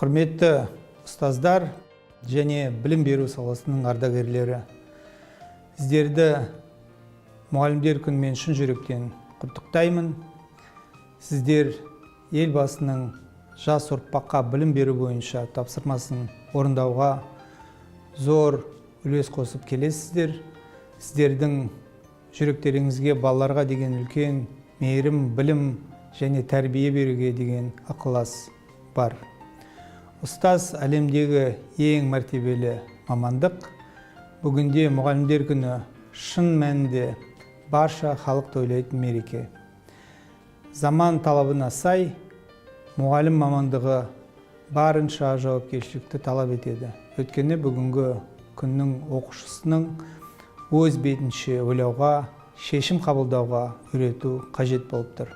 Құрметті ұстаздар және білім беру саласының ардагерлері, сіздерді мұғалімдер күнімен шын жүректен құттықтаймын. Сіздер елбасының жас ұрпаққа білім беру бойынша тапсырмасын орындауға зор үлес қосып келесіздер. Сіздердің жүректеріңізге балаларға деген үлкен мейірім, білім және тәрбие беруге деген ықылас бар. Ұстаз әлемдегі ең мәртебелі мамандық. Бүгінде мұғалімдер күні шын мәнінде барша халық тойлайтын мереке. Заман талабына сай, мұғалім мамандығы барынша жауапкершілікті талап етеді. Өйткені бүгінгі күннің оқушысының өз бетінше ойлауға, шешім қабылдауға үйрету қажет болып тұр.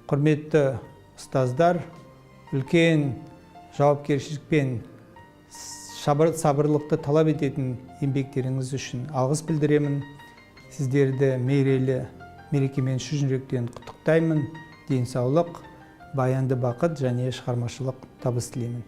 Құрметті ұстаздар, үлкен жауапкершілікпен сабырлықты талап ететін еңбектеріңіз үшін алғыс білдіремін. Сіздерді мерейлі мерекемен шын жүректен құттықтаймын. Денсаулық, баянды бақыт және шығармашылық табыс тілеймін.